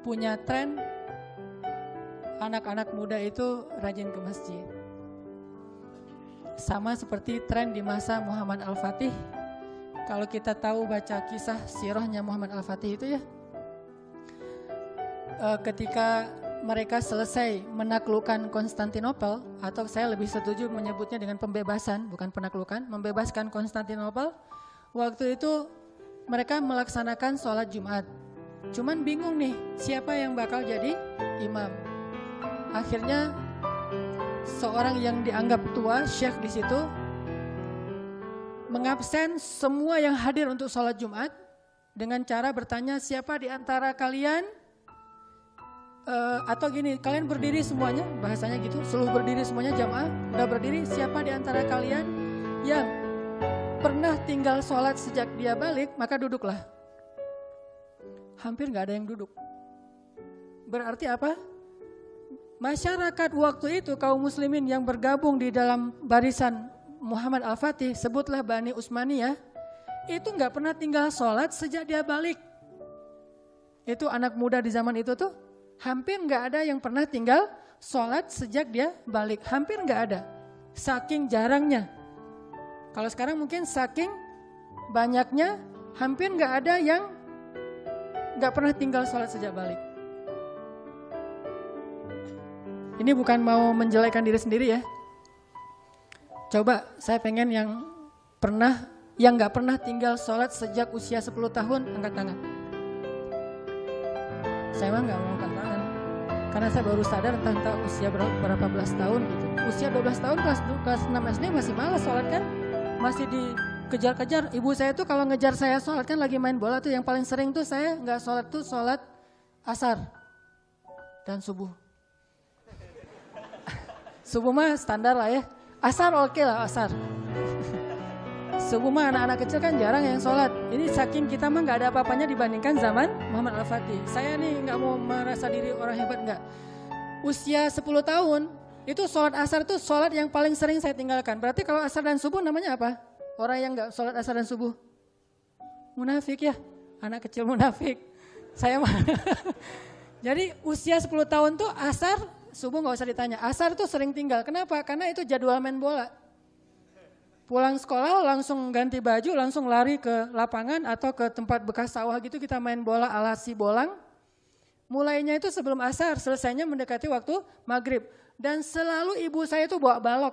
punya tren anak-anak muda itu rajin ke masjid. Sama seperti tren di masa Muhammad Al-Fatih. Kalau kita tahu baca kisah sirahnya Muhammad Al-Fatih itu ya, ketika mereka selesai menaklukkan Konstantinopel, atau saya lebih setuju menyebutnya dengan pembebasan, bukan penaklukan, membebaskan Konstantinopel. Waktu itu mereka melaksanakan sholat Jumat. Cuman bingung nih, siapa yang bakal jadi imam. Akhirnya seorang yang dianggap tua, syekh di situ, mengabsen semua yang hadir untuk sholat Jumat dengan cara bertanya, siapa di antara kalian, atau gini, kalian berdiri semuanya, bahasanya gitu, seluruh berdiri semuanya jamaah, udah berdiri, siapa di antara kalian yang pernah tinggal sholat sejak dia balik, maka duduklah. Hampir gak ada yang duduk. Berarti apa? Masyarakat waktu itu, kaum muslimin yang bergabung di dalam barisan Muhammad Al-Fatih, sebutlah Bani Utsmaniyah, itu gak pernah tinggal sholat sejak dia balik. Itu anak muda di zaman itu tuh, hampir gak ada yang pernah tinggal sholat sejak dia balik. Hampir gak ada. Saking jarangnya. Kalau sekarang mungkin saking banyaknya, hampir gak ada yang gak pernah tinggal sholat sejak balik. Ini bukan mau menjelekkan diri sendiri ya. Coba saya pengen yang gak pernah tinggal sholat sejak usia 10 tahun, angkat tangan. Saya mah gak mau angkat tangan. Karena saya baru sadar entah usia berapa belas tahun gitu. Usia 12 tahun kelas 6 SD masih malas sholat kan. Masih dikejar-kejar. Ibu saya tuh kalau ngejar saya sholat kan lagi main bola tuh. Yang paling sering tuh saya gak sholat tuh sholat asar dan subuh. Subuh mah standar lah ya. Asar oke lah, asar. Subuh mah anak-anak kecil kan jarang yang sholat. Ini saking kita mah gak ada apa-apanya dibandingkan zaman Muhammad Al-Fatih. Saya nih gak mau merasa diri orang hebat, enggak. Usia 10 tahun, itu sholat asar tuh sholat yang paling sering saya tinggalkan. Berarti kalau asar dan subuh namanya apa? Orang yang gak sholat asar dan subuh. Munafik ya, anak kecil munafik. Saya mah. Jadi usia 10 tahun tuh asar, subuh gak usah ditanya. Asar tuh sering tinggal. Kenapa? Karena itu jadwal main bola. Pulang sekolah langsung ganti baju, langsung lari ke lapangan atau ke tempat bekas sawah gitu, kita main bola ala si bolang. Mulainya itu sebelum asar, selesainya mendekati waktu maghrib. Dan selalu ibu saya tuh bawa balok.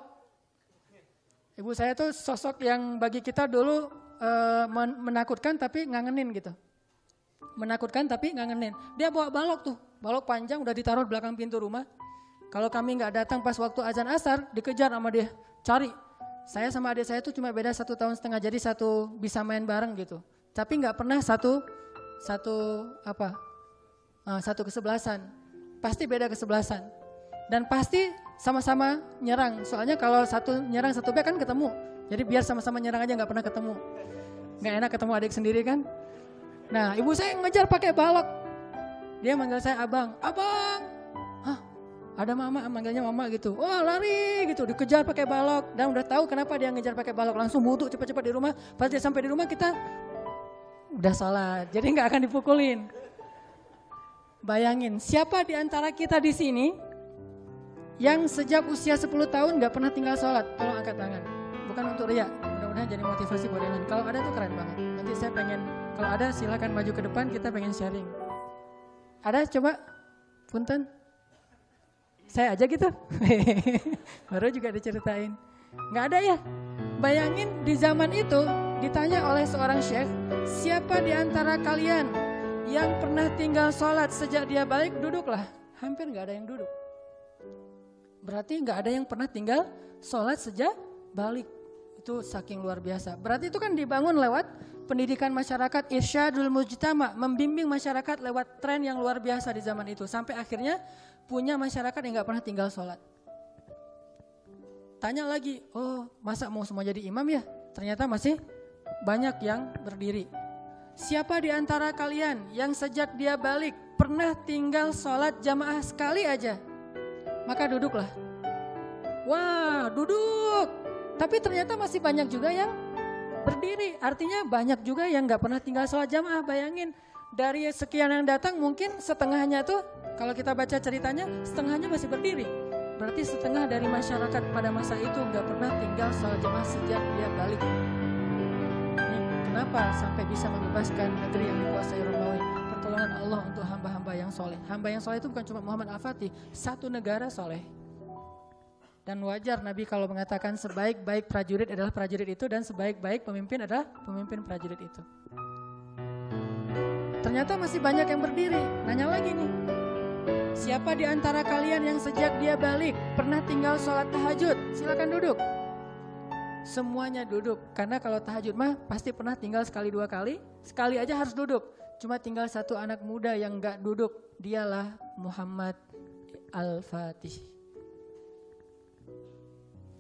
Ibu saya tuh sosok yang bagi kita dulu menakutkan tapi ngangenin gitu. Menakutkan tapi ngangenin. Dia bawa balok tuh, balok panjang udah ditaruh di belakang pintu rumah. Kalau kami gak datang pas waktu azan asar, dikejar sama dia, cari. Saya sama adik saya tuh cuma beda 1,5 tahun, jadi satu bisa main bareng gitu. Tapi gak pernah satu kesebelasan. Pasti beda kesebelasan. Dan pasti sama-sama nyerang. Soalnya kalau satu nyerang satu back kan ketemu. Jadi biar sama-sama nyerang aja gak pernah ketemu. Gak enak ketemu adik sendiri kan. Nah ibu saya ngejar pakai balok. Dia manggil saya abang. Abang! Hah? Ada mama, manggilnya mama gitu. Wah lari gitu, dikejar pakai balok. Dan udah tahu kenapa dia ngejar pakai balok. Langsung wudu cepat-cepat di rumah. Pas dia sampai di rumah kita udah sholat. Jadi gak akan dipukulin. Bayangin, siapa di antara kita di sini yang sejak usia 10 tahun gak pernah tinggal sholat? Tolong angkat tangan. Bukan untuk riya, mudah-mudahan jadi motivasi buat yang lain. Kalau ada tuh keren banget. Nanti saya pengen, kalau ada silakan maju ke depan, kita pengen sharing. Ada coba? Punten. Saya aja gitu. Baru juga diceritain. Gak ada ya? Bayangin di zaman itu ditanya oleh seorang syekh, siapa di antara kalian yang pernah tinggal sholat sejak dia balik, duduklah. Hampir gak ada yang duduk. Berarti gak ada yang pernah tinggal sholat sejak balik. Itu saking luar biasa. Berarti itu kan dibangun lewat pendidikan masyarakat, irsyadul mujtama, membimbing masyarakat lewat tren yang luar biasa di zaman itu. Sampai akhirnya punya masyarakat yang gak pernah tinggal sholat. Tanya lagi, oh masa mau semua jadi imam ya? Ternyata masih banyak yang berdiri. Siapa di antara kalian yang sejak dia balik pernah tinggal sholat jamaah sekali aja? Maka duduklah. Wah duduk. Tapi ternyata masih banyak juga yang berdiri. Artinya banyak juga yang gak pernah tinggal sholat jamaah. Bayangin Dari sekian yang datang mungkin setengahnya tuh, kalau kita baca ceritanya, setengahnya masih berdiri. Berarti setengah dari masyarakat pada masa itu nggak pernah tinggal sholat jamaah sejak dia balik. Ini kenapa sampai bisa membebaskan negeri yang dikuasai Romawi? Pertolongan Allah untuk hamba-hamba yang soleh. Hamba yang soleh itu bukan cuma Muhammad Al-Fatih, satu negara soleh. Dan wajar Nabi kalau mengatakan sebaik-baik prajurit adalah prajurit itu dan sebaik-baik pemimpin adalah pemimpin prajurit itu. Ternyata masih banyak yang berdiri. Nanya lagi nih, siapa di antara kalian yang sejak dia balik pernah tinggal sholat tahajud? Silakan duduk. Semuanya duduk, karena kalau tahajud mah pasti pernah tinggal sekali dua kali. Sekali aja harus duduk. Cuma tinggal satu anak muda yang gak duduk. Dialah Muhammad Al-Fatih.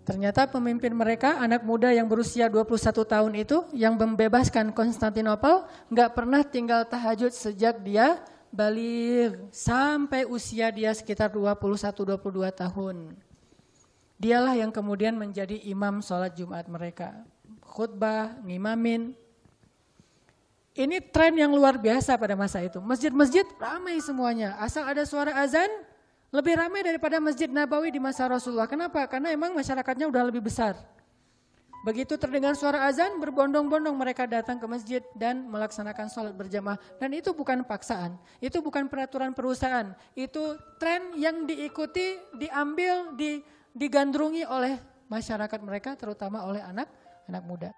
Ternyata pemimpin mereka, anak muda yang berusia 21 tahun itu, yang membebaskan Konstantinopel, gak pernah tinggal tahajud sejak dia balik sampai usia dia sekitar 21-22 tahun. Dialah yang kemudian menjadi imam sholat Jumat mereka. Khutbah, ngimamin. Ini tren yang luar biasa pada masa itu. Masjid-masjid ramai semuanya. Asal ada suara azan, lebih ramai daripada Masjid Nabawi di masa Rasulullah. Kenapa? Karena emang masyarakatnya udah lebih besar. Begitu terdengar suara azan, berbondong-bondong mereka datang ke masjid dan melaksanakan sholat berjamaah. Dan itu bukan paksaan, itu bukan peraturan perusahaan. Itu tren yang diikuti, diambil, digandrungi oleh masyarakat mereka, terutama oleh anak muda.